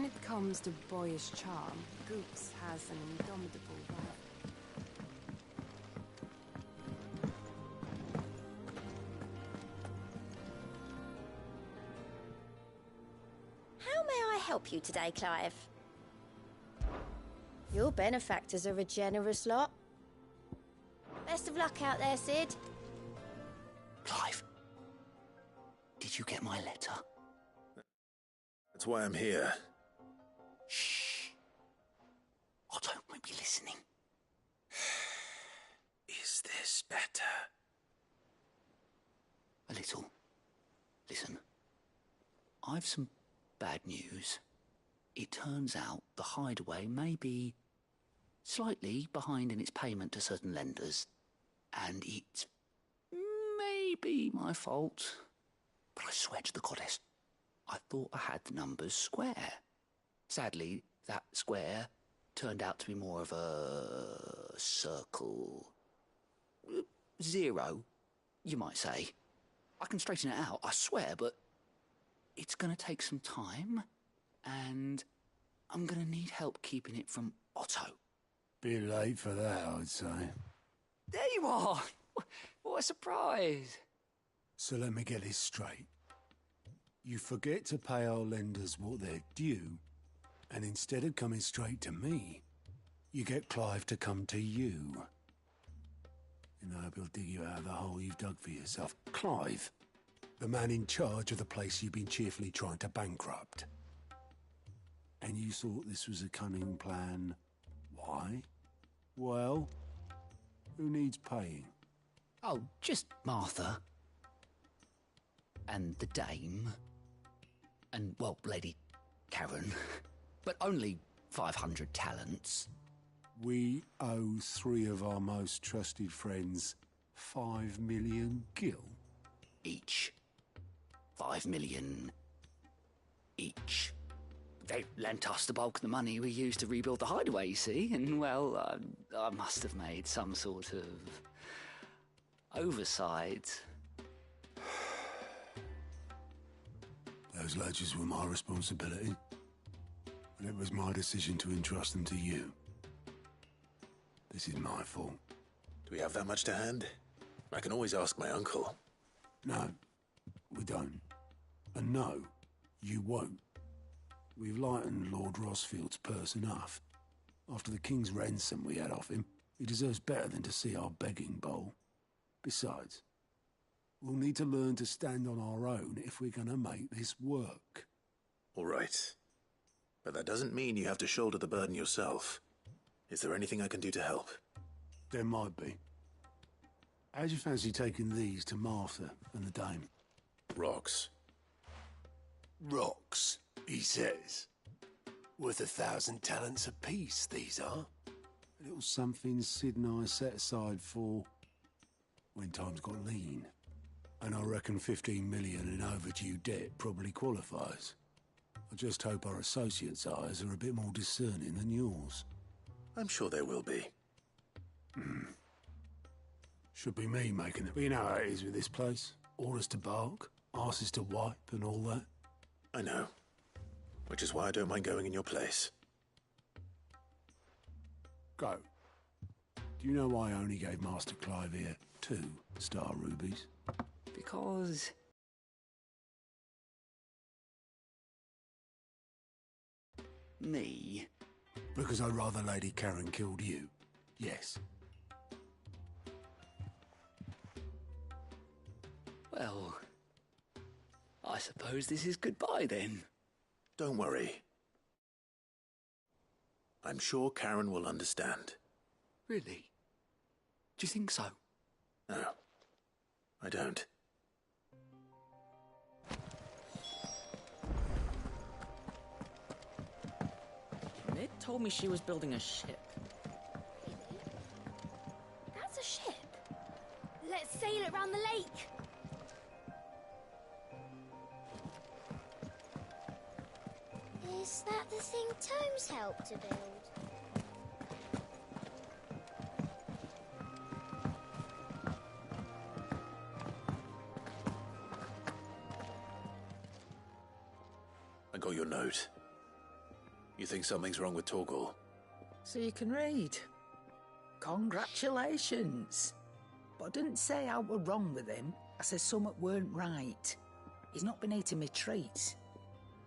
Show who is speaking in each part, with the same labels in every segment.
Speaker 1: When it comes to boyish charm, Gooks has an indomitable rival.
Speaker 2: How may I help you today, Clive? Your benefactors are a generous lot. Best of luck out there, Sid.
Speaker 3: Clive, did you get my letter?
Speaker 4: That's why I'm here.
Speaker 3: Shh. Otto won't be listening.
Speaker 4: Is this better?
Speaker 3: A little. Listen, I've some bad news. It turns out the hideaway may be slightly behind in its payment to certain lenders, and it may be my fault. But I swear to the goddess, I thought I had the numbers square. Sadly, that square turned out to be more of a circle. 0, you might say. I can straighten it out, I swear, but it's going to take some time, and I'm going to need help keeping it from Otto.
Speaker 5: Bit late for that, I'd say.
Speaker 3: There you are! What a surprise!
Speaker 5: So let me get this straight. You forget to pay our lenders what they're due, and instead of coming straight to me, you get Clive to come to you. And I hope he'll dig you out of the hole you've dug for yourself. Clive, the man in charge of the place you've been cheerfully trying to bankrupt. And you thought this was a cunning plan. Why? Well, who needs paying?
Speaker 3: Oh, just Martha. And the dame. And, well, Lady Karen. But only 500 talents.
Speaker 5: We owe 3 of our most trusted friends 5 million gil.
Speaker 3: Each. 5 million each. They lent us the bulk of the money we used to rebuild the hideaway, you see, and, well, I must have made some sort of oversight.
Speaker 5: Those ledgers were my responsibility, and it was my decision to entrust them to you. This is my fault.
Speaker 4: Do we have that much to hand? I can always ask my uncle.
Speaker 5: No, we don't. And no, you won't. We've lightened Lord Rosfield's purse enough. After the king's ransom we had off him, he deserves better than to see our begging bowl. Besides, we'll need to learn to stand on our own if we're gonna make this work.
Speaker 4: All right. But that doesn't mean you have to shoulder the burden yourself. Is there anything I can do to help?
Speaker 5: There might be. How'd you fancy taking these to Martha and the dame?
Speaker 4: Rocks.
Speaker 5: Rocks, he says. Worth 1,000 talents apiece, these are. A little something Sid and I set aside for when times got lean. And I reckon 15 million in overdue debt probably qualifies. I just hope our associates' eyes are a bit more discerning than yours.
Speaker 4: I'm sure there will be.
Speaker 5: Should be me making it. But you know how it is with this place. Orders to bark, arses to wipe and all that.
Speaker 4: I know. Which is why I don't mind going in your place.
Speaker 5: Go. Do you know why I only gave Master Clive here 2 star rubies?
Speaker 3: Because... me?
Speaker 5: Because I'd rather Lady Karen killed you. Yes.
Speaker 3: Well, I suppose this is goodbye then.
Speaker 4: Don't worry. I'm sure Karen will understand.
Speaker 3: Really? Do you think so?
Speaker 4: No, I don't.
Speaker 6: Mid told me she was building a ship.
Speaker 2: That's a ship. Let's sail it round the lake. Is that the thing Tomes helped to build?
Speaker 4: I got your note. You think something's wrong with Torgal?
Speaker 7: So you can read. Congratulations. But I didn't say I were wrong with him. I said something weren't right. He's not been eating me treats.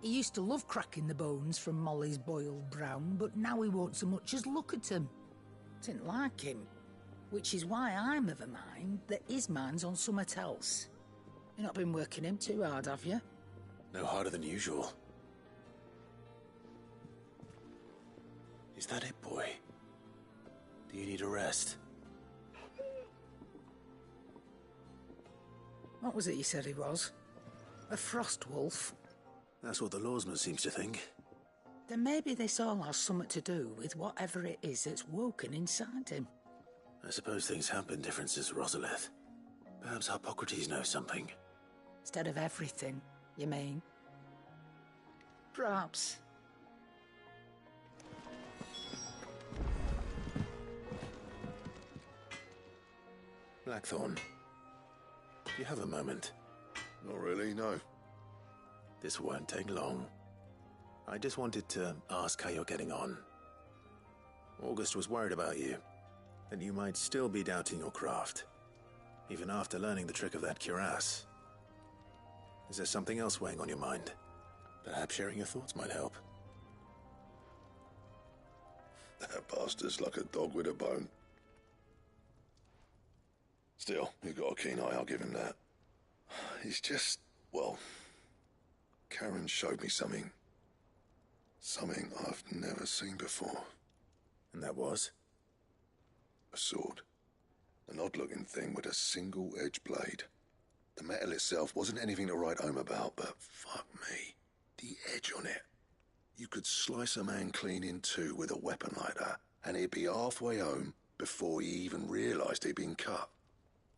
Speaker 7: He used to love cracking the bones from Molly's boiled brown, but now he won't so much as look at them. Didn't like him. Which is why I'm of a mind that his mind's on something else. You've not been working him too hard, have you?
Speaker 4: No harder than usual. Is that it, boy? Do you need a rest?
Speaker 7: What was it you said he was? A frost wolf?
Speaker 4: That's what the lawsman seems to think.
Speaker 7: Then maybe this all has something to do with whatever it is that's woken inside him.
Speaker 4: I suppose things have been different since Rosalith. Perhaps Hippocrates knows something.
Speaker 7: Instead of everything, you mean? Perhaps.
Speaker 4: Blackthorn, do you have a moment?
Speaker 8: Not really, no.
Speaker 4: This won't take long. I just wanted to ask how you're getting on. August was worried about you, that you might still be doubting your craft, even after learning the trick of that cuirass. Is there something else weighing on your mind? Perhaps sharing your thoughts might help.
Speaker 8: That bastard's like a dog with a bone. Still, he's got a keen eye, I'll give him that. He's just, well, Karen showed me something. Something I've never seen before.
Speaker 4: And that was?
Speaker 8: A sword. An odd-looking thing with a single-edged blade. The metal itself wasn't anything to write home about, but fuck me, the edge on it. You could slice a man clean in two with a weapon like that, and he'd be halfway home before he even realised he'd been cut.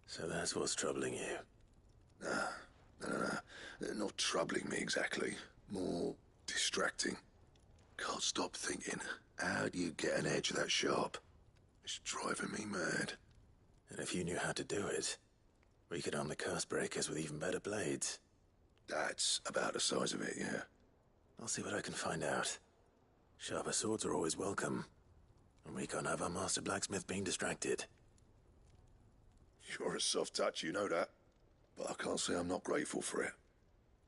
Speaker 4: So that's what's troubling you?
Speaker 8: No. Not troubling me exactly. More distracting. Can't stop thinking, how do you get an edge that sharp? It's driving me mad.
Speaker 4: And if you knew how to do it, we could arm the curse breakers with even better blades.
Speaker 8: That's about the size of it, yeah.
Speaker 4: I'll see what I can find out. Sharper swords are always welcome. And we can't have our master blacksmith being distracted.
Speaker 8: You're a soft touch, you know that. But I can't say I'm not grateful for it.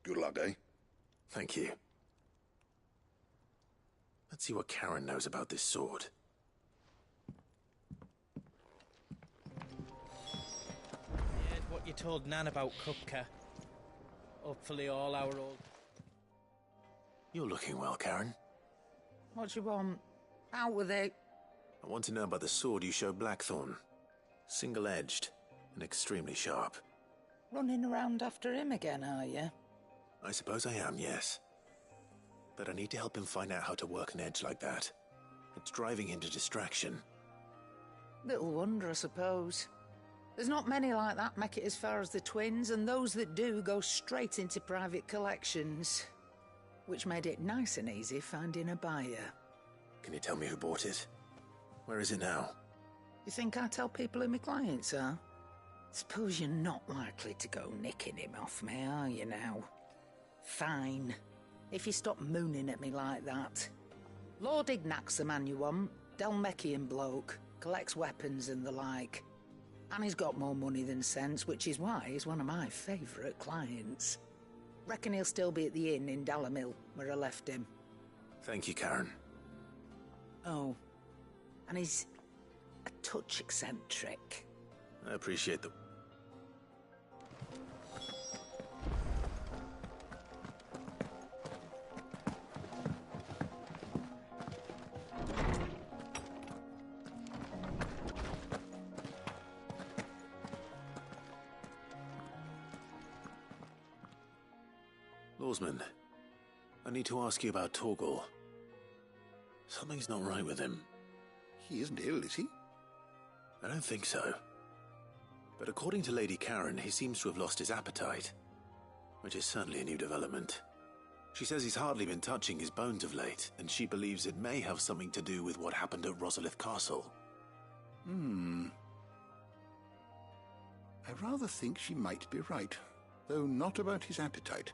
Speaker 8: Good luck, eh?
Speaker 4: Thank you. Let's see what Karen knows about this sword.
Speaker 9: I heard what you told Nan about Kupka. Hopefully all our old...
Speaker 4: You're looking well, Karen.
Speaker 7: What do you want? Out with it.
Speaker 4: I want to know about the sword you showed Blackthorn. Single-edged and extremely sharp.
Speaker 7: Running around after him again, are you?
Speaker 4: I suppose I am, yes. But I need to help him find out how to work an edge like that. It's driving him to distraction.
Speaker 7: Little wonder, I suppose. There's not many like that make it as far as the twins, and those that do go straight into private collections. Which made it nice and easy finding a buyer.
Speaker 4: Can you tell me who bought it? Where is it now?
Speaker 7: You think I tell people who my clients are? Suppose you're not likely to go nicking him off me, are you now? Fine. If you stop mooning at me like that. Lord Ignac's the man you want. Dalmekian bloke. Collects weapons and the like. And he's got more money than sense, which is why he's one of my favourite clients. Reckon he'll still be at the inn in Dalamil, where I left him.
Speaker 4: Thank you, Karen.
Speaker 7: Oh. And he's a touch eccentric.
Speaker 4: I appreciate the... Lawsman, I need to ask you about Torgal. Something's not right with him.
Speaker 8: He isn't ill, is he?
Speaker 4: I don't think so. But according to Lady Karen, he seems to have lost his appetite, which is certainly a new development. She says he's hardly been touching his bones of late, and she believes it may have something to do with what happened at Rosalith Castle.
Speaker 10: I rather think she might be right, though not about his appetite.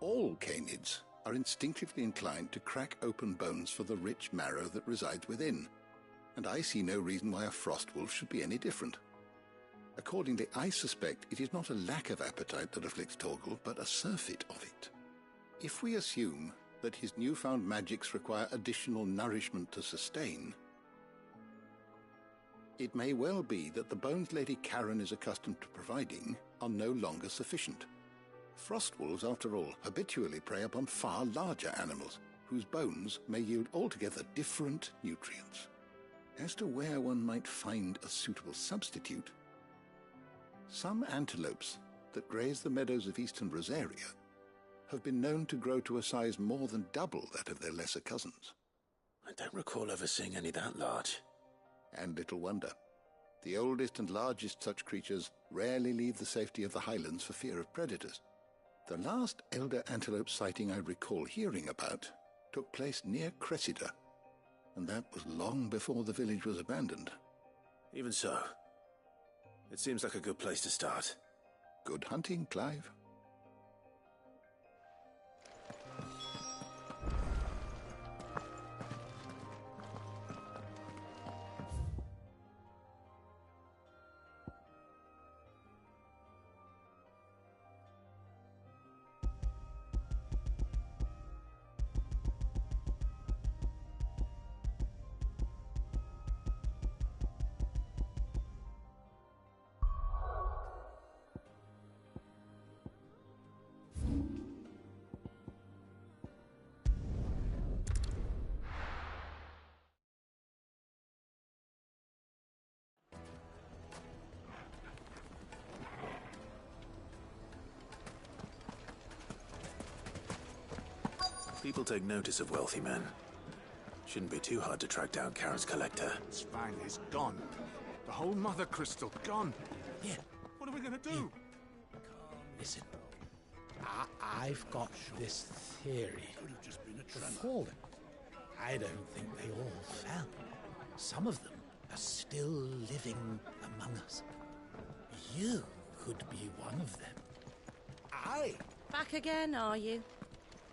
Speaker 10: All canids
Speaker 11: are instinctively inclined to crack open bones for the rich marrow that resides within, and I see no reason why a frost wolf should be any different. Accordingly, I suspect it is not a lack of appetite that afflicts Torgal, but a surfeit of it. If we assume that his newfound magics require additional nourishment to sustain, it may well be that the bones Lady Karen is accustomed to providing are no longer sufficient. Frost wolves, after all, habitually prey upon far larger animals, whose bones may yield altogether different nutrients. As to where one might find a suitable substitute, some antelopes that graze the meadows of eastern Rosaria have been known to grow to a size more than double that of their lesser cousins.
Speaker 4: I don't recall ever seeing any that large.
Speaker 11: And little wonder. The oldest and largest such creatures rarely leave the safety of the highlands for fear of predators. The last elder antelope sighting I recall hearing about took place near Cressida, and that was long before the village was abandoned.
Speaker 4: Even so, it seems like a good place to start.
Speaker 11: Good hunting, Clive.
Speaker 4: People take notice of wealthy men. Shouldn't be too hard to track down Karen's collector.
Speaker 10: Svang is gone. The whole mother crystal gone.
Speaker 12: Here.
Speaker 10: What are we gonna do?
Speaker 12: Here. Listen. I've got this theory. The fallen. I don't think they all fell. Some of them are still living among us. You could be one of them. Aye.
Speaker 13: Back again, are you?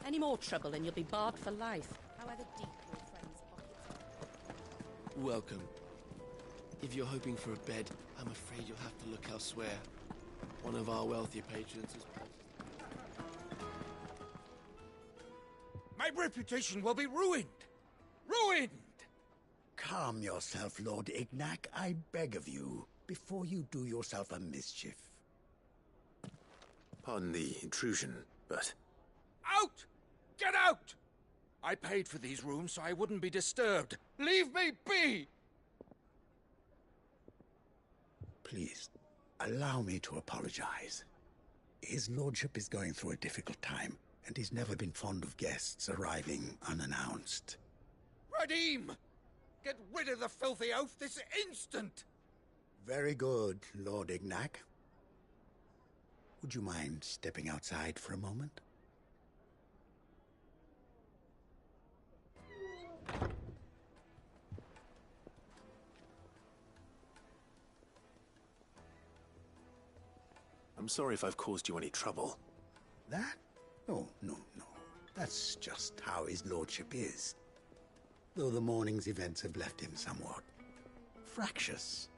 Speaker 13: Any more trouble and you'll be barred for life, however deep your friend's pockets are.
Speaker 14: Welcome. If you're hoping for a bed, I'm afraid you'll have to look elsewhere. One of our wealthier patrons is...
Speaker 15: My reputation will be ruined! Ruined!
Speaker 12: Calm yourself, Lord Ignac, I beg of you, before you do yourself a mischief.
Speaker 4: Pardon the intrusion, but...
Speaker 15: Out! Get out! I paid for these rooms so I wouldn't be disturbed. Leave me be!
Speaker 12: Please, allow me to apologize. His lordship is going through a difficult time, and he's never been fond of guests arriving unannounced.
Speaker 15: Radim! Get rid of the filthy oaf this instant!
Speaker 12: Very good, Lord Ignac. Would you mind stepping outside for a moment?
Speaker 4: I'm sorry if I've caused you any trouble.
Speaker 12: That? Oh, no. That's just how his lordship is. Though the morning's events have left him somewhat fractious.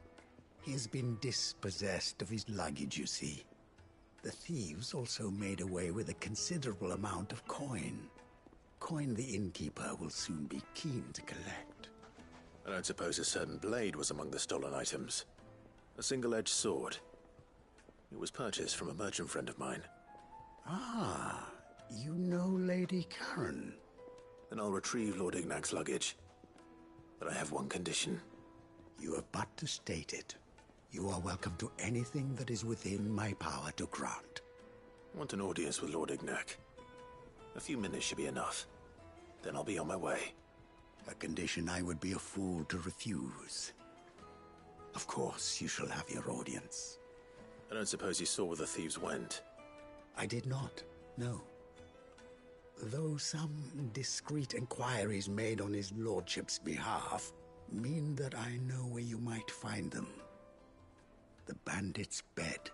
Speaker 12: He has been dispossessed of his luggage, you see. The thieves also made away with a considerable amount of coin. Coin the innkeeper will soon be keen to collect.
Speaker 4: I don't suppose a certain blade was among the stolen items. A single-edged sword. It was purchased from a merchant friend of mine.
Speaker 12: Ah, you know Lady Karen.
Speaker 4: Then I'll retrieve Lord Ignac's luggage. But I have one condition.
Speaker 12: You have but to state it. You are welcome to anything that is within my power to grant.
Speaker 4: I want an audience with Lord Ignac. A few minutes should be enough. Then I'll be on my way.
Speaker 12: A condition I would be a fool to refuse. Of course, you shall have your audience.
Speaker 4: I don't suppose you saw where the thieves went.
Speaker 12: I did not, no. Though some discreet inquiries made on his lordship's behalf mean that I know where you might find them. The bandit's bed.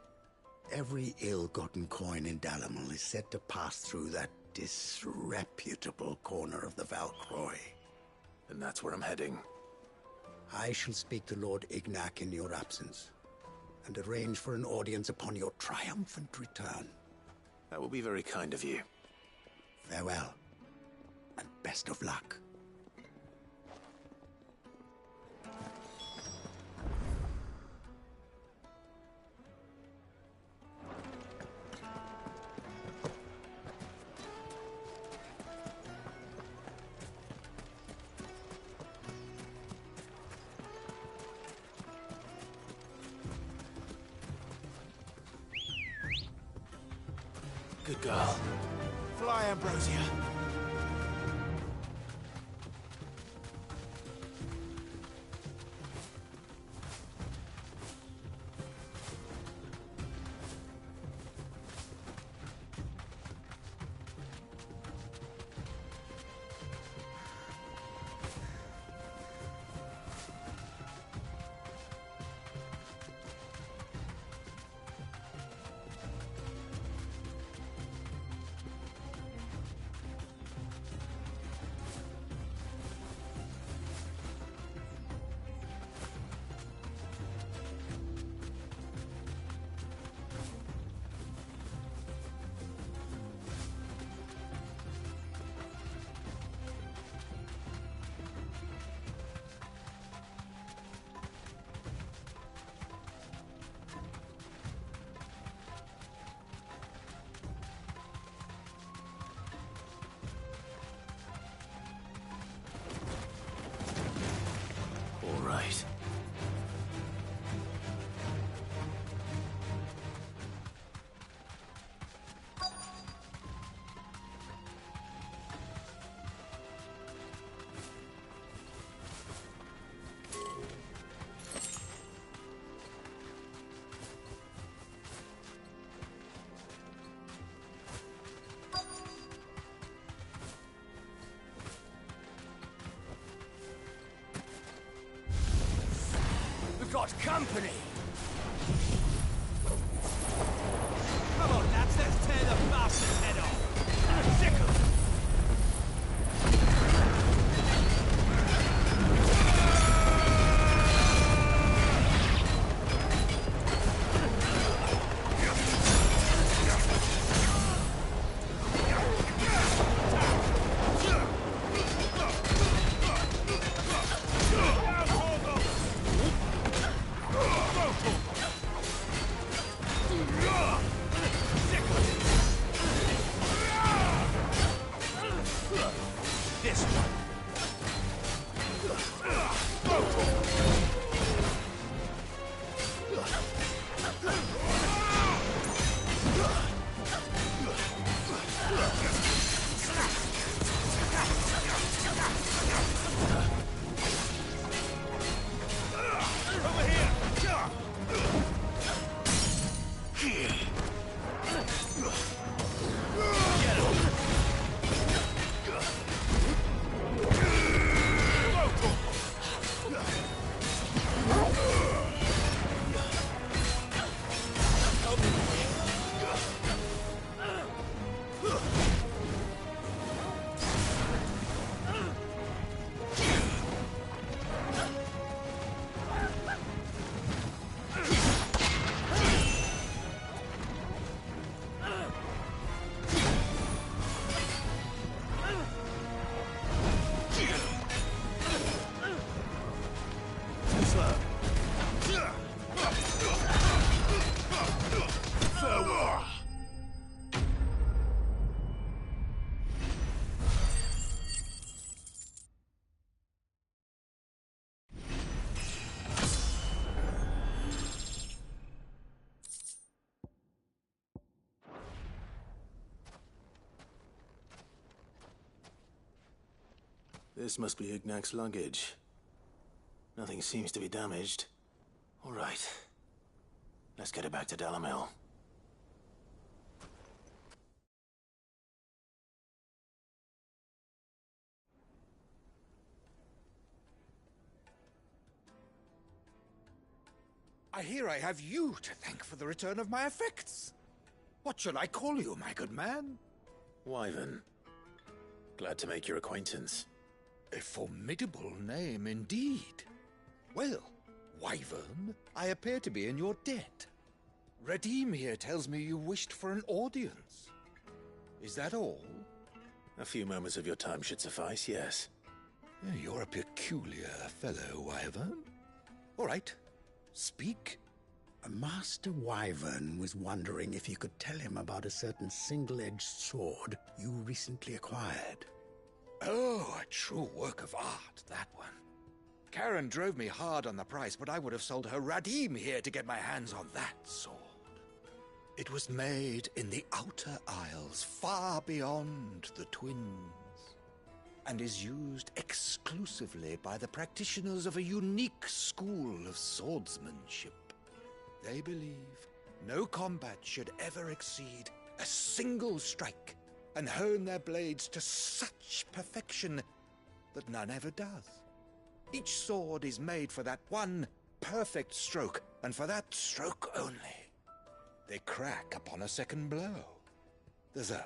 Speaker 12: Every ill-gotten coin in Dalamal is said to pass through that disreputable corner of the Valcroy.
Speaker 4: And that's where I'm heading.
Speaker 12: I shall speak to Lord Ignac in your absence, and arrange for an audience upon your triumphant return.
Speaker 4: That will be very kind of you.
Speaker 12: Farewell, and best of luck.
Speaker 15: Good girl. Fly, Ambrosia.
Speaker 4: All right.
Speaker 15: We've got company! Come on, lads, let's tear the bastard's head off! I'm sick of it! This one. Over here.
Speaker 4: This must be Ignac's luggage. Nothing seems to be damaged. All right. Let's get it back to Delamil.
Speaker 15: I hear I have you to thank for the return of my effects. What shall I call you, my good man?
Speaker 4: Wyvern. Glad to make your acquaintance.
Speaker 15: A formidable name indeed. Well, Wyvern, I appear to be in your debt. Redeem here tells me you wished for an audience. Is that all?
Speaker 4: A few moments of your time should suffice, yes.
Speaker 15: You're a peculiar fellow, Wyvern. All right, speak.
Speaker 12: Master Wyvern was wondering if you could tell him about a certain single-edged sword you recently acquired.
Speaker 15: Oh, a true work of art, that one. Karen drove me hard on the price, but I would have sold her Radim here to get my hands on that sword. It was made in the Outer Isles, far beyond the Twins, and is used exclusively by the practitioners of a unique school of swordsmanship. They believe no combat should ever exceed a single strike, and hone their blades to such perfection that none ever does. Each sword is made for that one perfect stroke, and for that stroke only. They crack upon a second blow. There's a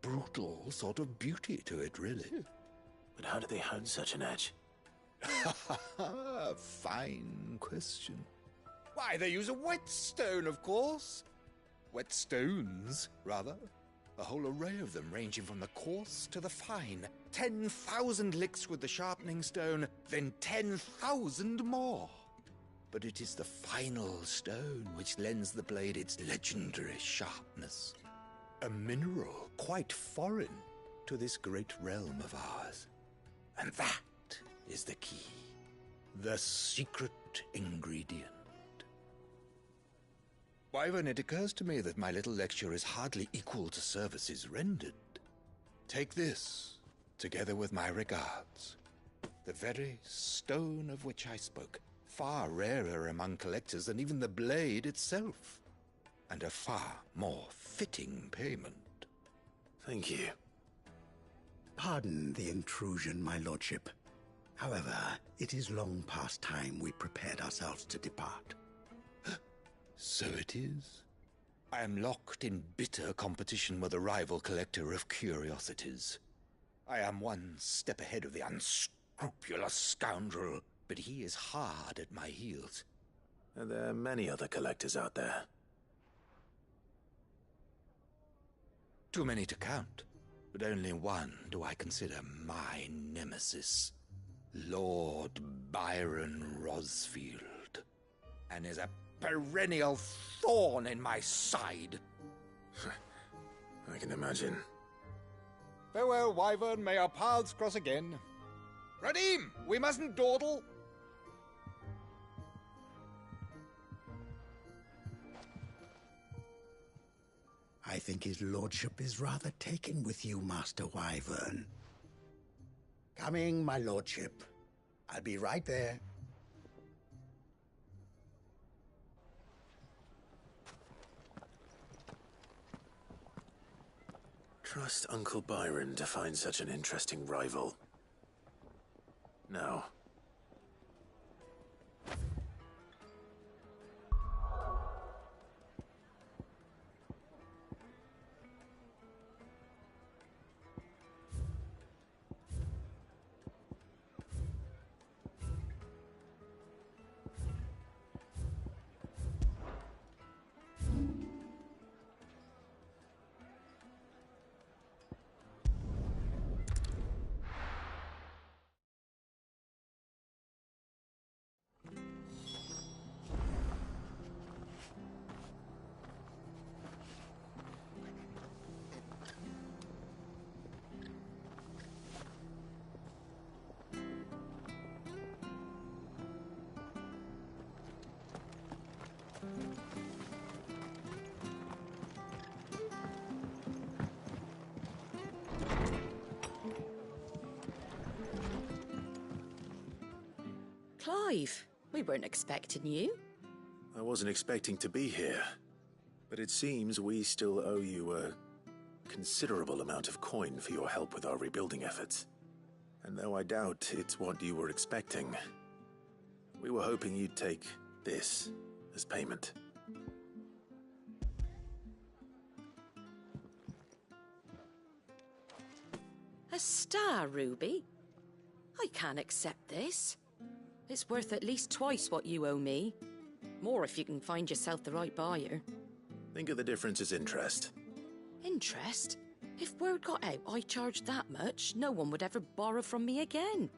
Speaker 15: brutal sort of beauty to it, really.
Speaker 4: But how do they hone such an edge?
Speaker 15: Fine question. Why, they use a whetstone, of course. Whetstones, rather. A whole array of them, ranging from the coarse to the fine. 10,000 licks with the sharpening stone, then 10,000 more. But it is the final stone which lends the blade its legendary sharpness. A mineral quite foreign to this great realm of ours. And that is the key. The secret ingredient. Wyvern, it occurs to me that my little lecture is hardly equal to services rendered. Take this, together with my regards. The very stone of which I spoke, far rarer among collectors than even the blade itself, and a far more fitting payment.
Speaker 4: Thank you.
Speaker 12: Pardon the intrusion, my lordship. However, it is long past time we prepared ourselves to depart.
Speaker 15: So it is. I am locked in bitter competition with a rival collector of curiosities. I am one step ahead of the unscrupulous scoundrel, but he is hard at my heels.
Speaker 4: And there are many other collectors out there.
Speaker 15: Too many to count, but only one do I consider my nemesis. Lord Byron Rosfield. And is a perennial thorn in my side.
Speaker 4: I can imagine.
Speaker 15: Farewell, Wyvern. May our paths cross again. Radim, we mustn't dawdle.
Speaker 12: I think his lordship is rather taken with you, Master Wyvern. Coming, my lordship. I'll be right there.
Speaker 4: Trust Uncle Byron to find such an interesting rival. No.
Speaker 13: Clive, we weren't expecting you.
Speaker 4: I wasn't expecting to be here, but it seems we still owe you a considerable amount of coin for your help with our rebuilding efforts. And though I doubt it's what you were expecting, we were hoping you'd take this as payment.
Speaker 13: A star, Ruby? I can't accept this. It's worth at least twice what you owe me. More if you can find yourself the right buyer.
Speaker 4: Think of the difference as interest.
Speaker 13: Interest? If word got out I charged that much, no one would ever borrow from me again.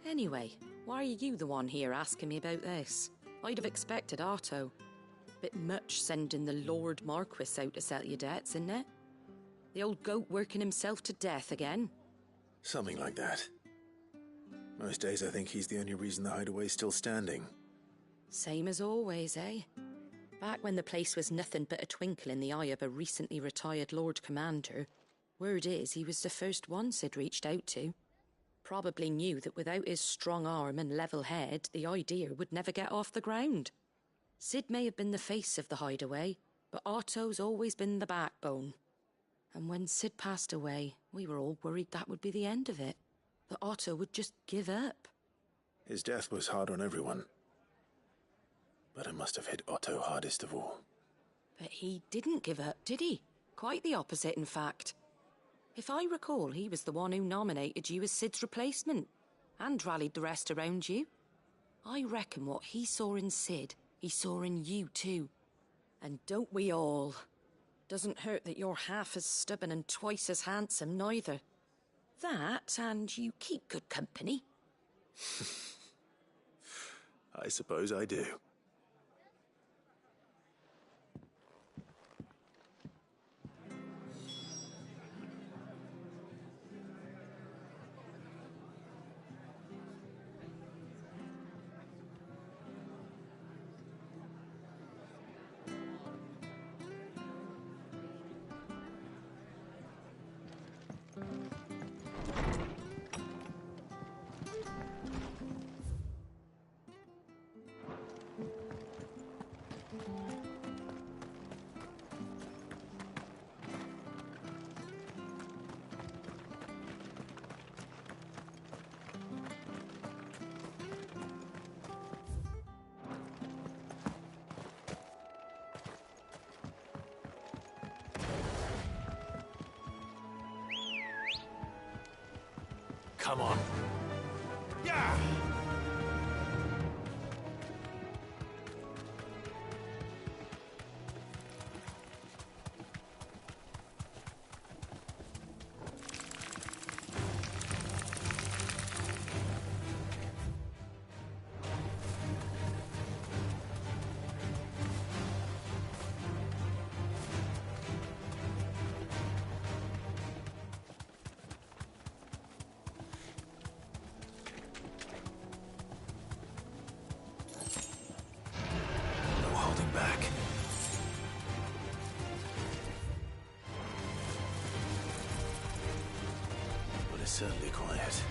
Speaker 13: Anyway, why are you the one here asking me about this? I'd have expected Otto. Bit much sending the Lord Marquis out to settle your debts, isn't it? The old goat working himself to death again?
Speaker 4: Something like that. Most days I think he's the only reason the hideaway's still standing.
Speaker 13: Same as always, eh? Back when the place was nothing but a twinkle in the eye of a recently retired Lord Commander, word is he was the first one Sid reached out to. Probably knew that without his strong arm and level head, the idea would never get off the ground. Sid may have been the face of the hideaway, but Otto's always been the backbone. And when Sid passed away, we were all worried that would be the end of it. That Otto would just give up.
Speaker 4: His death was hard on everyone. But it must have hit Otto hardest of all.
Speaker 13: But he didn't give up, did he? Quite the opposite, in fact. If I recall, he was the one who nominated you as Sid's replacement, and rallied the rest around you. I reckon what he saw in Sid, he saw in you too. And don't we all? Doesn't hurt that you're half as stubborn and twice as handsome, neither. That, and you keep good company.
Speaker 4: I suppose I do. Come on. Yeah! Certainly quiet.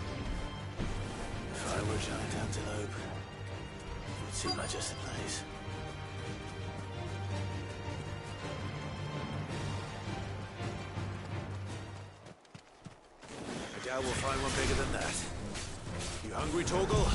Speaker 4: If I were a giant antelope, it would seem like just the place. I doubt we'll find one bigger than that. You hungry, Torgal?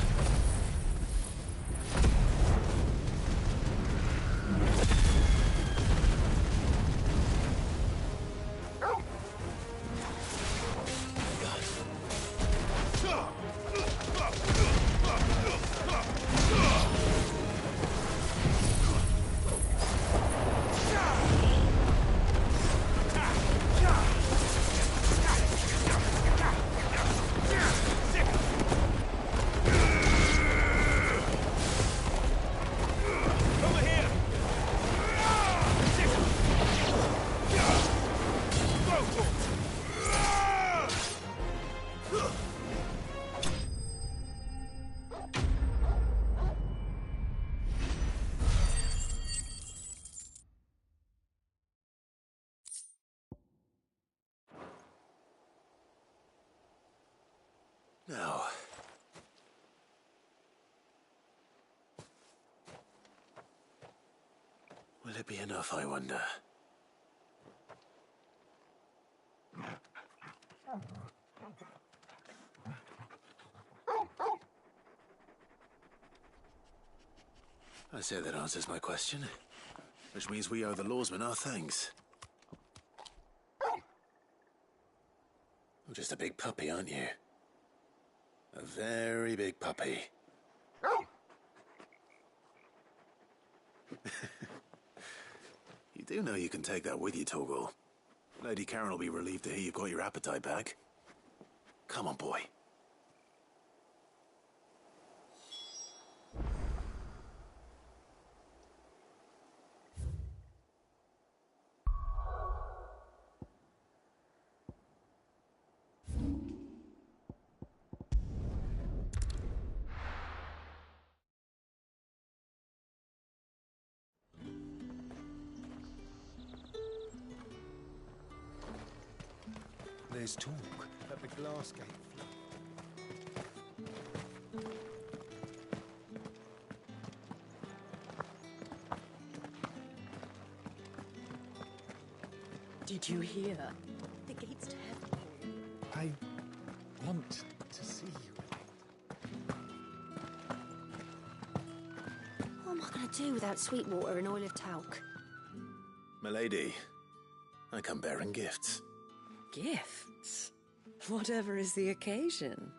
Speaker 4: Now, will it be enough, I wonder? I say that answers my question, which means we owe the lawsmen our thanks. You're just a big puppy, aren't you? A very big puppy. You do know you can take that with you, Torgal. Lady Karen will be relieved to hear you've got your appetite back. Come on, boy.
Speaker 16: There's talk at the glass gate.
Speaker 13: Did you hear? The gates to heaven.
Speaker 16: I want to see you.
Speaker 2: What am I going to do without sweet water and oil of talc?
Speaker 4: Milady, I come bearing gifts.
Speaker 13: Gifts? Whatever is the occasion.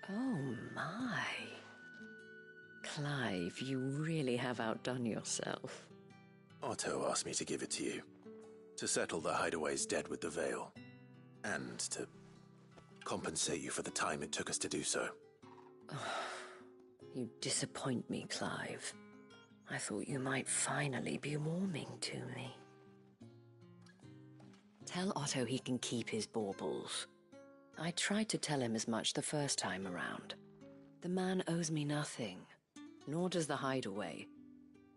Speaker 13: Oh my. Clive, you really have outdone yourself.
Speaker 4: Otto asked me to give it to you. To settle the Hideaway's debt with the Veil. And to compensate you for the time it took us to do so.
Speaker 13: You disappoint me, Clive. I thought you might finally be warming to me. Tell Otto he can keep his baubles. I tried to tell him as much the first time around. The man owes me nothing, nor does the Hideaway.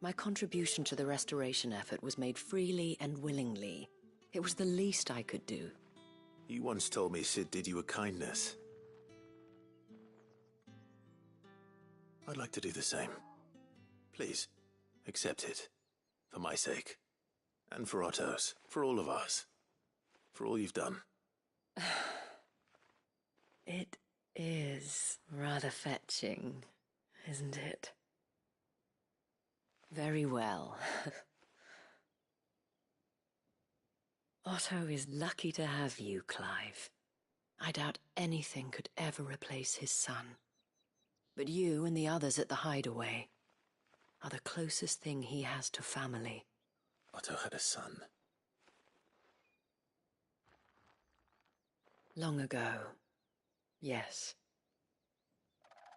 Speaker 13: My contribution to the restoration effort was made freely and willingly. It was the least I could do.
Speaker 4: You once told me Sid did you a kindness. I'd like to do the same. Please, accept it. For my sake. And for Otto's. For all of us. For all you've done.
Speaker 13: It is rather fetching, isn't it? Very well. Otto is lucky to have you, Clive. I doubt anything could ever replace his son. But you and the others at the Hideaway are the closest thing he has to family.
Speaker 4: Otto had a son.
Speaker 13: Long ago, yes.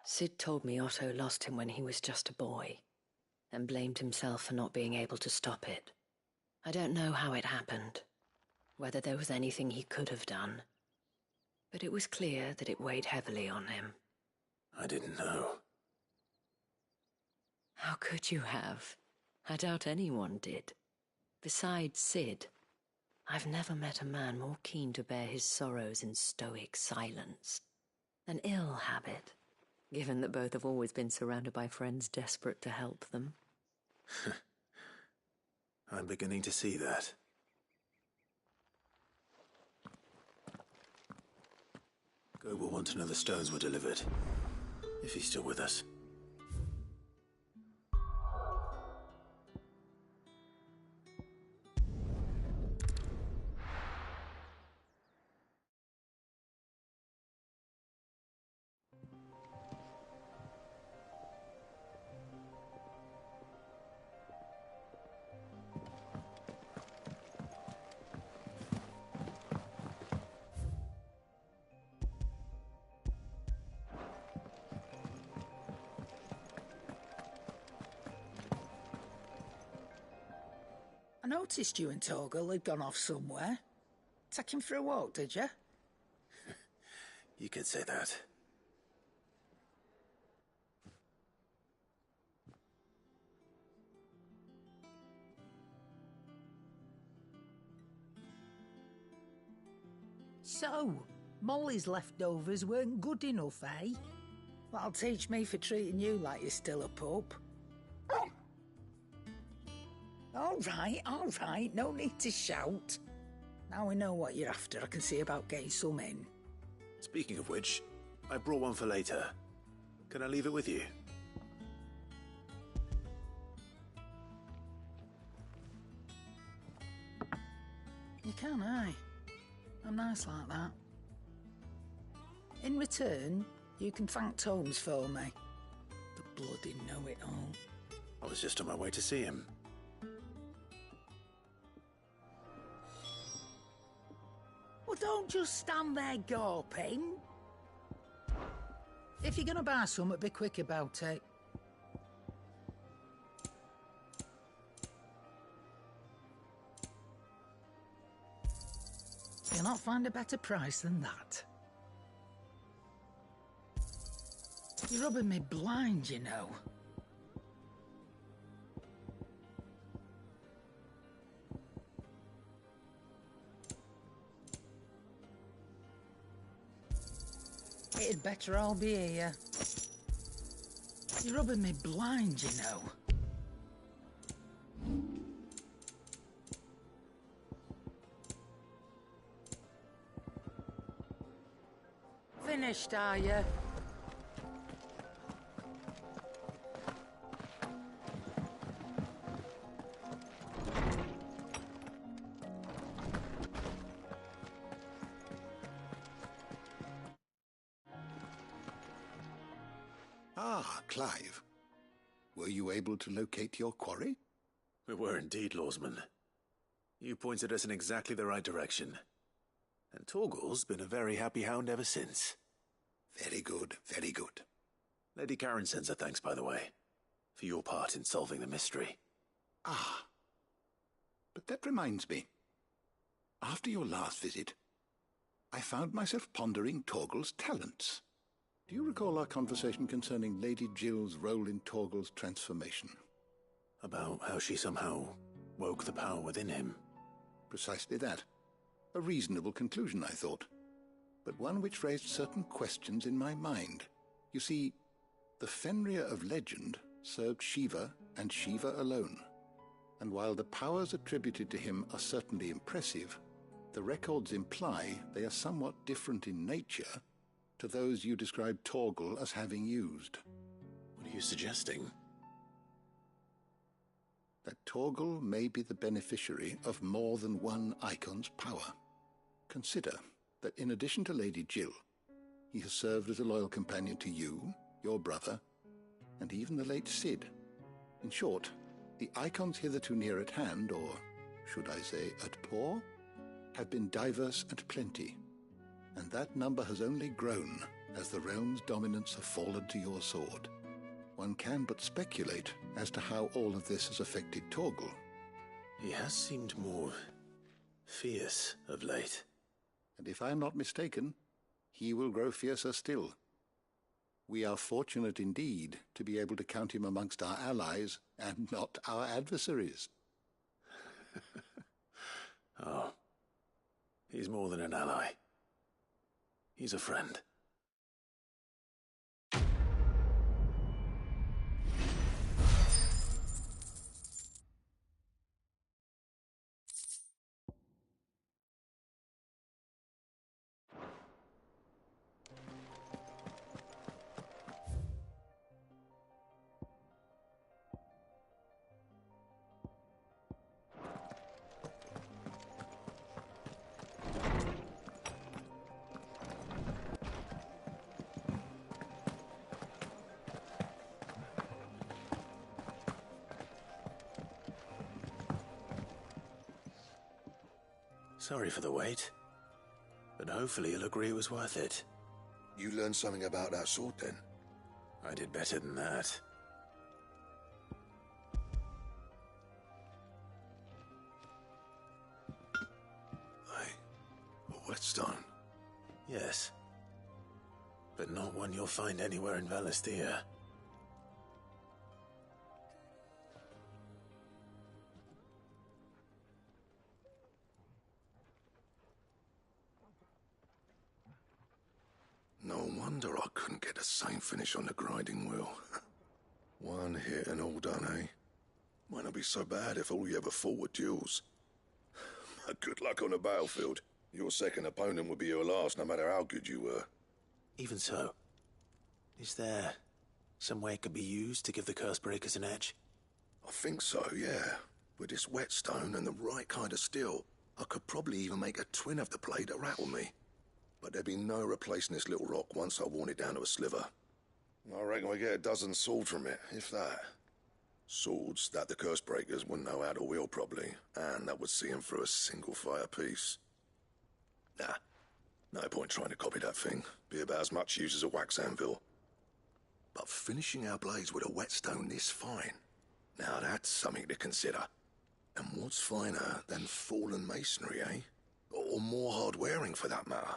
Speaker 13: Sid told me Otto lost him when he was just a boy, and blamed himself for not being able to stop it. I don't know how it happened, whether there was anything he could have done, but it was clear that it weighed heavily on him.
Speaker 4: I didn't know.
Speaker 13: How could you have? I doubt anyone did. Besides Sid, I've never met a man more keen to bear his sorrows in stoic silence. An ill habit, given that both have always been surrounded by friends desperate to help them.
Speaker 4: I'm beginning to see that. Go will want to know the stones were delivered. If he's still with us.
Speaker 7: I noticed you and Torgal had gone off somewhere. Take him for a walk, did you?
Speaker 4: You could say that.
Speaker 7: So, Molly's leftovers weren't good enough, eh? That'll teach me for treating you like you're still a pup. All right, no need to shout. Now we know what you're after, I can see about getting some in.
Speaker 4: Speaking of which, I brought one for later. Can I leave it with you?
Speaker 7: can, aye. I'm nice like that. In return, you can thank Tomes for me. The bloody know-it-all.
Speaker 4: I was just on my way to see him.
Speaker 7: Well, don't just stand there gawping. If you're gonna buy something, be quick about it. You'll not find a better price than that. You're rubbing me blind, you know. It'd better all be here. You're rubbing me blind, you know. Finished, are you?
Speaker 11: Ah, Clive. Were you able to locate your quarry?
Speaker 4: We were indeed, Lawsman. You pointed us in exactly the right direction. And Torgal's been a very happy hound ever since.
Speaker 11: Very good, very good.
Speaker 4: Lady Karen sends her thanks, by the way, for your part in solving the mystery.
Speaker 11: Ah. But that reminds me. After your last visit, I found myself pondering Torgal's talents. Do you recall our conversation concerning Lady Jill's role in Torgal's transformation?
Speaker 4: About how she somehow woke the power within him.
Speaker 11: Precisely that. A reasonable conclusion, I thought, but one which raised certain questions in my mind. You see, the Fenrir of legend served Shiva and Shiva alone, and while the powers attributed to him are certainly impressive, the records imply they are somewhat different in nature to those you described Torgal as having used.
Speaker 4: What are you suggesting?
Speaker 11: That Torgal may be the beneficiary of more than one icon's power. Consider that in addition to Lady Jill, he has served as a loyal companion to you, your brother, and even the late Cid. In short, the icons hitherto near at hand, or should I say at paw, have been diverse and plenty, and that number has only grown as the realm's dominance have fallen to your sword. One can but speculate as to how all of this has affected Torgal.
Speaker 4: He has seemed more fierce of late.
Speaker 11: And if I am not mistaken, he will grow fiercer still. We are fortunate indeed to be able to count him amongst our allies and not our adversaries.
Speaker 4: Oh, he's more than an ally. He's a friend. Sorry for the wait, but hopefully you'll agree it was worth it.
Speaker 8: You learned something about that sword, then?
Speaker 4: I did better than that.
Speaker 8: A whetstone?
Speaker 4: Yes, but not one you'll find anywhere in Valisthea.
Speaker 8: No wonder I couldn't get the same finish on the grinding wheel. One hit and all done, eh? Might not be so bad if all you ever fought were duels. Good luck on the battlefield. Your second opponent would be your last, no matter how good you were.
Speaker 4: Even so, is there some way it could be used to give the Cursebreakers an edge?
Speaker 8: I think so, yeah. With this whetstone and the right kind of steel. I could probably even make a twin of the blade that rattled me. But there'd be no replacing this little rock once I worn it down to a sliver. I reckon we get a dozen swords from it, if that. Swords that the curse breakers wouldn't know how to wield properly, and that would see them through a single fire piece. Nah, no point trying to copy that thing. Be about as much use as a wax anvil. But finishing our blades with a whetstone this fine, now that's something to consider. And what's finer than fallen masonry, eh? Or more hard-wearing, for that matter.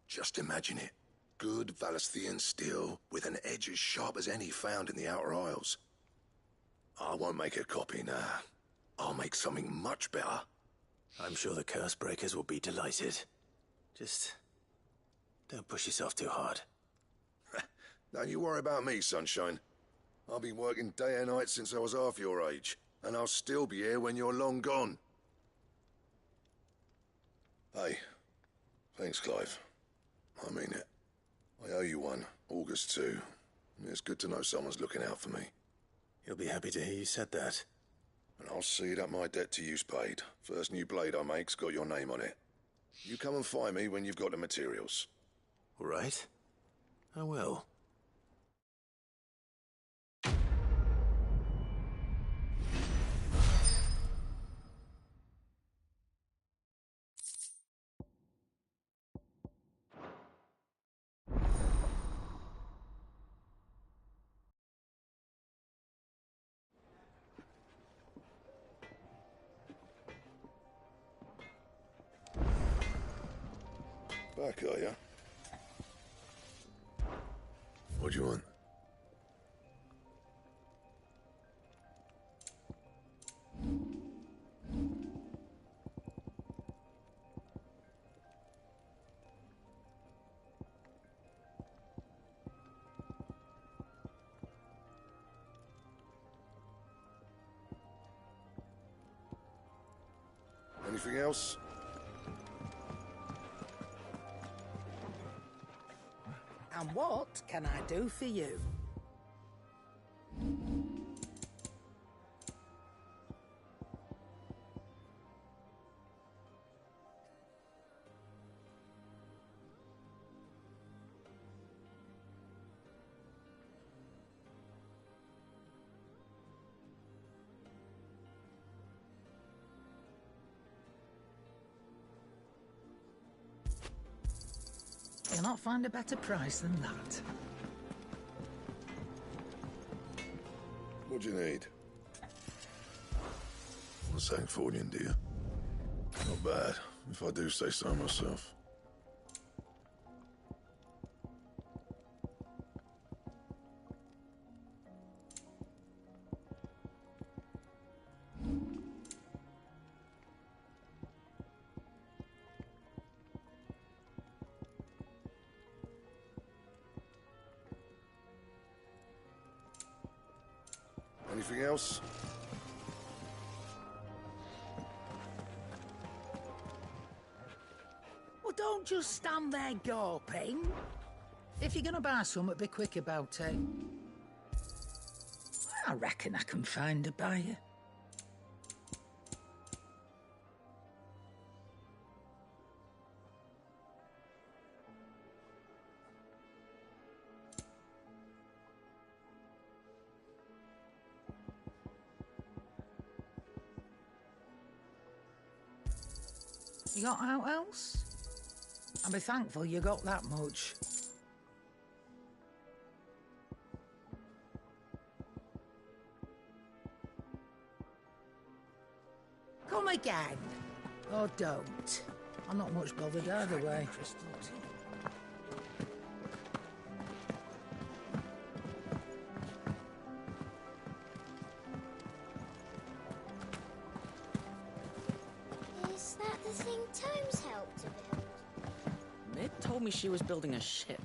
Speaker 8: Just imagine it. Good Valisthian steel with an edge as sharp as any found in the Outer Isles. I won't make a copy, nah. I'll make something much better.
Speaker 4: I'm sure the curse breakers will be delighted. Just don't push yourself too hard.
Speaker 8: Don't you worry about me, sunshine. I've been working day and night since I was half your age, and I'll still be here when you're long gone. Hey, thanks, Clive. I mean it. I owe you one, August too. It's good to know someone's looking out for me.
Speaker 4: He'll be happy to hear you said that.
Speaker 8: And I'll see that my debt to you's paid. First new blade I make's got your name on it. You come and find me when you've got the materials.
Speaker 4: All right. I will.
Speaker 8: Back, are ya? What do you want? Anything else?
Speaker 7: And what can I do for you? You'll not find a better price than that.
Speaker 8: What do you need? Want something Fordian, do you? Not bad, if I do say so myself. Anything else?
Speaker 7: Well, don't just stand there gawping. If you're gonna buy something, be quick about it. I reckon I can find a buyer. You got out else? I'll be thankful you got that much. Come again. Or don't. I'm not much bothered either way.
Speaker 2: Is that the thing Tomes helped to build?
Speaker 6: Mid told me she was building a ship.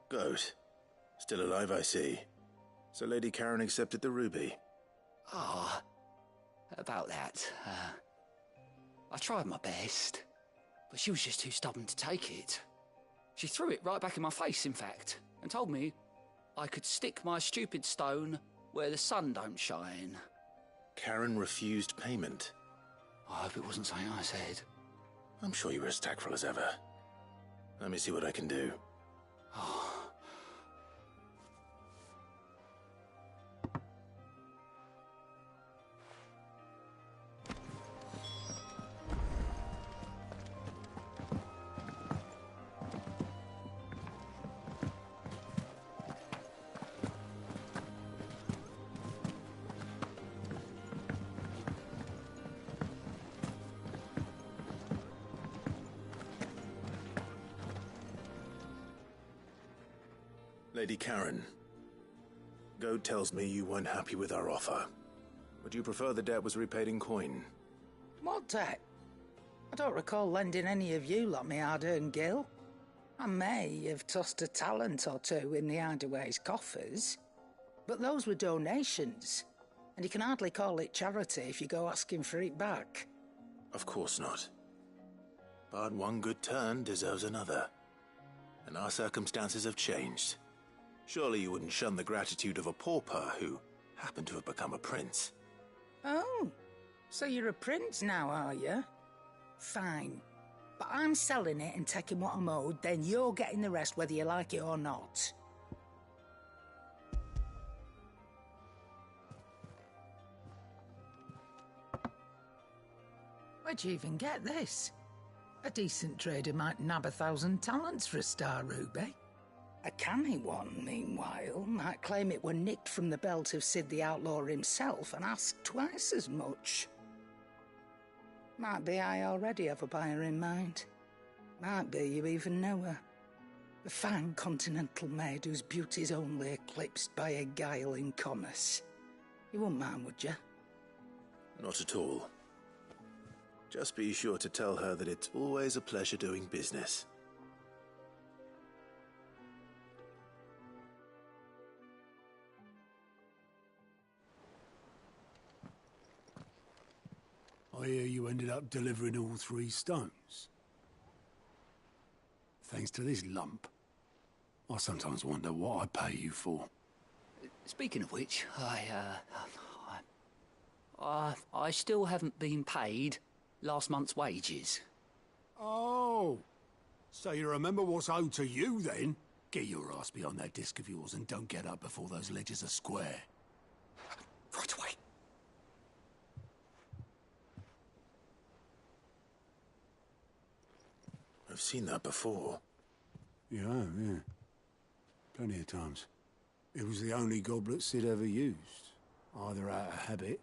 Speaker 4: Good. Still alive, I see. So Lady Karen accepted the ruby.
Speaker 3: Ah, about that. I tried my best, but she was just too stubborn to take it. She threw it right back in my face, in fact, and told me I could stick my stupid stone where the sun don't shine.
Speaker 4: Karen refused payment.
Speaker 3: I hope it wasn't something I said.
Speaker 4: I'm sure you were as tactful as ever. Let me see what I can do.
Speaker 3: Oh.
Speaker 4: Lady Karen, Goad tells me you weren't happy with our offer. Would you prefer the debt was repaid in coin?
Speaker 7: What debt? I don't recall lending any of you lot me hard-earned gil. I may have tossed a talent or two in the Hideaway's coffers, but those were donations, and you can hardly call it charity if you go asking for it back.
Speaker 4: Of course not. But one good turn deserves another, and our circumstances have changed. Surely you wouldn't shun the gratitude of a pauper who happened to have become a prince.
Speaker 7: Oh, so you're a prince now, are you? Fine. But I'm selling it and taking what I'm owed, then you're getting the rest whether you like it or not. Where'd you even get this? A decent trader might nab 1,000 talents for a star ruby. A canny one, meanwhile, might claim it were nicked from the belt of Sid the Outlaw himself and ask twice as much. Might be I already have a buyer in mind. Might be you even know her. A fine continental maid whose beauty's only eclipsed by a guile in commerce. You wouldn't mind, would you?
Speaker 4: Not at all. Just be sure to tell her that it's always a pleasure doing business.
Speaker 5: I hear you ended up delivering all 3 stones. Thanks to this lump. I sometimes wonder what I pay you for.
Speaker 3: Speaking of which, I still haven't been paid last month's wages.
Speaker 5: Oh, so you remember what's owed to you then? Get your ass behind that disc of yours and don't get up before those ledgers are square.
Speaker 3: Right away.
Speaker 4: I've seen that before.
Speaker 5: You have, yeah. Plenty of times. It was the only goblet Sid ever used, either out of habit,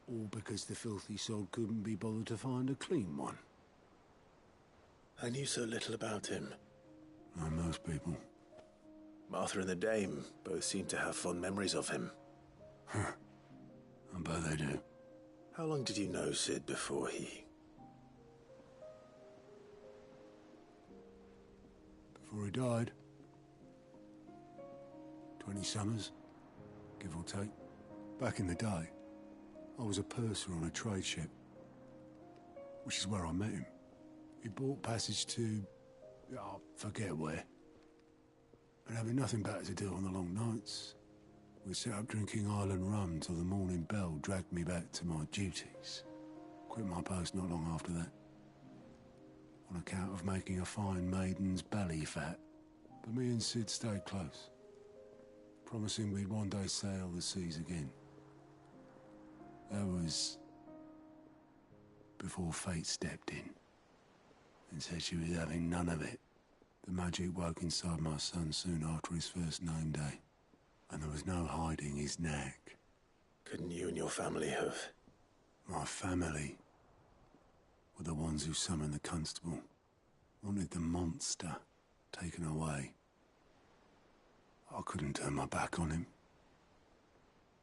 Speaker 5: or because the filthy sod couldn't be bothered to find a clean one.
Speaker 4: I knew so little about him.
Speaker 5: Like most people.
Speaker 4: Martha and the Dame both seem to have fond memories of him.
Speaker 5: I bet they do.
Speaker 4: How long did you know Sid before he...
Speaker 5: Before he died. 20 summers, give or take. Back in the day, I was a purser on a trade ship, which is where I met him. He bought passage to... I forget where. But having nothing better to do on the long nights, we set up drinking island rum till the morning bell dragged me back to my duties. Quit my post not long after that. On account of making a fine maiden's belly fat. But me and Sid stayed close, promising we'd one day sail the seas again. That was before fate stepped in and said she was having none of it. The magic woke inside my son soon after his first name day, and there was no hiding his knack.
Speaker 4: Couldn't you and your family have...
Speaker 5: My family were the ones who summoned the constable, wanted the monster taken away. I couldn't turn my back on him,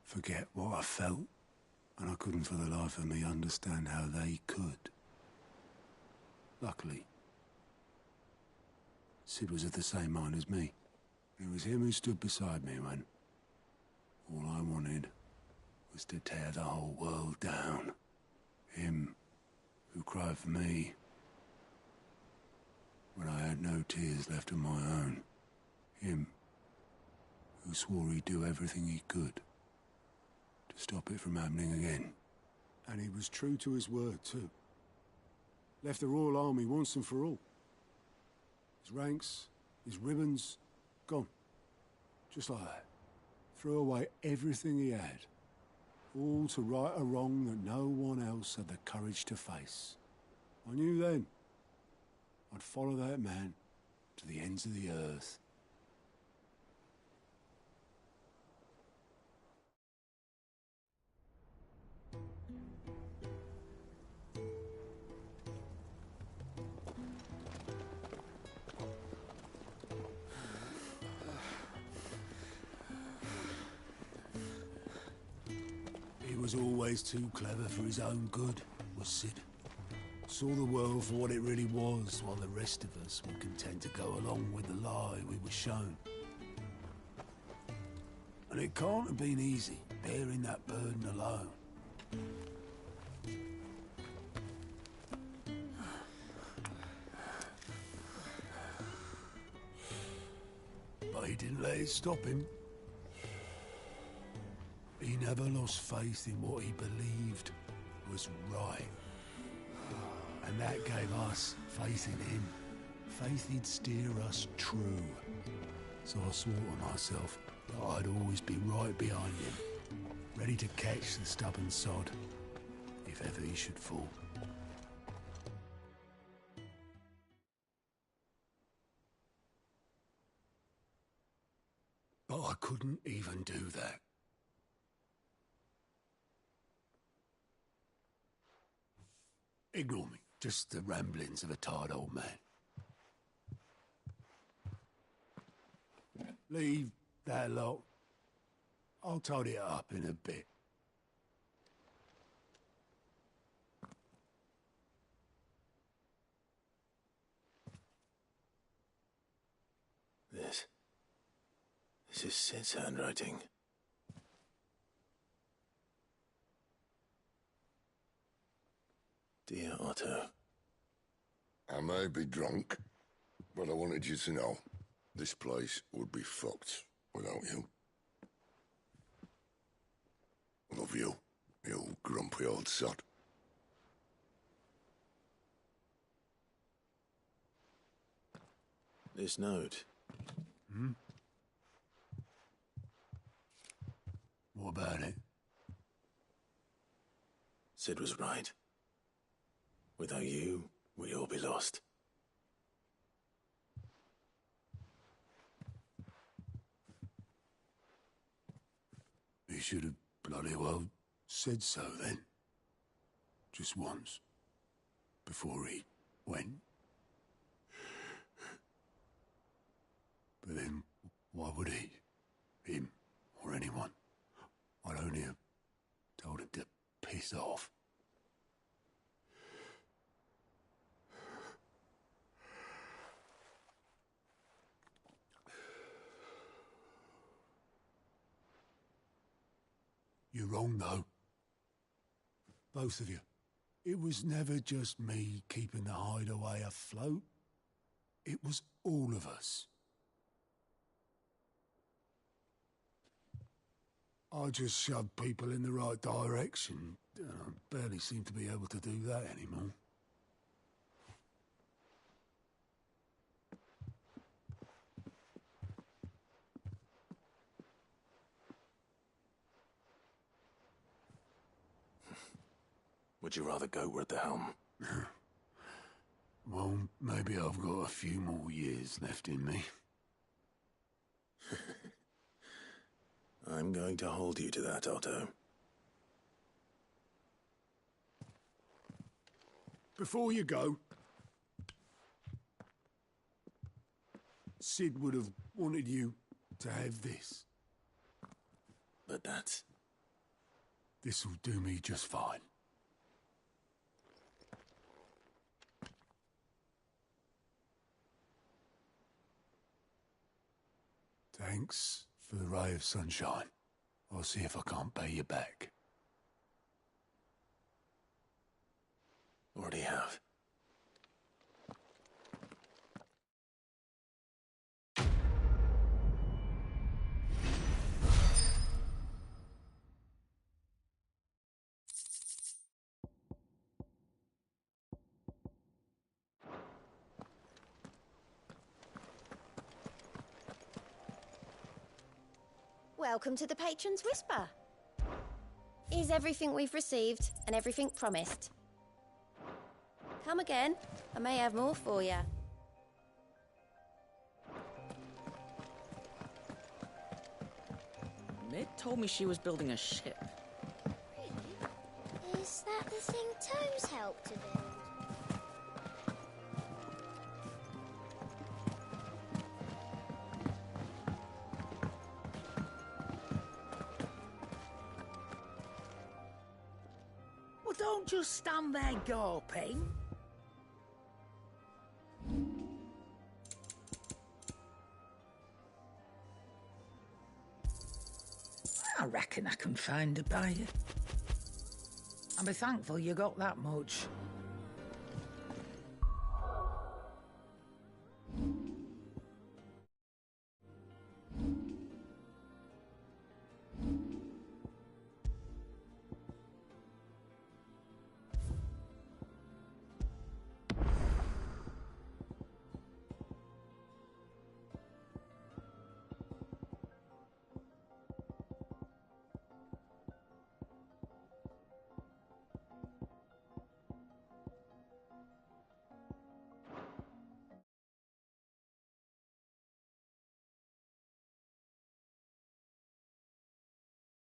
Speaker 5: forget what I felt, and I couldn't for the life of me understand how they could. Luckily, Sid was of the same mind as me. It was him who stood beside me when all I wanted was to tear the whole world down. Him who cried for me when I had no tears left of my own. Him who swore he'd do everything he could to stop it from happening again. And he was true to his word, too. Left the Royal Army once and for all. His ranks, his ribbons, gone. Just like that. Threw away everything he had. All to right a wrong that no one else had the courage to face. I knew then I'd follow that man to the ends of the earth. He was always too clever for his own good, was Sid. Saw the world for what it really was, while the rest of us were content to go along with the lie we were shown. And it can't have been easy, bearing that burden alone. But he didn't let it stop him. He never lost faith in what he believed was right. And that gave us faith in him. Faith he'd steer us true. So I swore to myself that I'd always be right behind him, ready to catch the stubborn sod, if ever he should fall. But I couldn't even do that. Ignore me. Just the ramblings of a tired old man. Leave that lot. I'll tidy it up in a bit.
Speaker 4: This is Sid's handwriting. Dear Otto.
Speaker 8: I may be drunk, but I wanted you to know this place would be fucked without you. Love you, you grumpy old sod.
Speaker 4: This note.
Speaker 5: Hmm? What about it?
Speaker 4: Sid was right. Without you, we'd all be lost.
Speaker 5: He should have bloody well said so then. Just once. Before he went. But then, why would he? Him, or anyone? I'd only have told him to piss off. You're wrong, though. Both of you. It was never just me keeping the hideaway afloat. It was all of us. I just shoved people in the right direction. I barely seem to be able to do that anymore.
Speaker 4: Would you rather go at the helm?
Speaker 5: Well, maybe I've got a few more years left in me.
Speaker 4: I'm going to hold you to that, Otto.
Speaker 5: Before you go, Sid would have wanted you to have this.
Speaker 4: But that's...
Speaker 5: This'll do me just fine. Thanks for the ray of sunshine. I'll see if I can't pay you back.
Speaker 4: Already have.
Speaker 2: Welcome to the Patron's Whisper. Here's everything we've received and everything promised. Come again. I may have more for you.
Speaker 6: Mid told me she was building a ship.
Speaker 17: Really? Is that the thing Tomes helped to build?
Speaker 7: Well, don't just stand there gawping. I reckon I can find a buyer. I'll be thankful you got that much.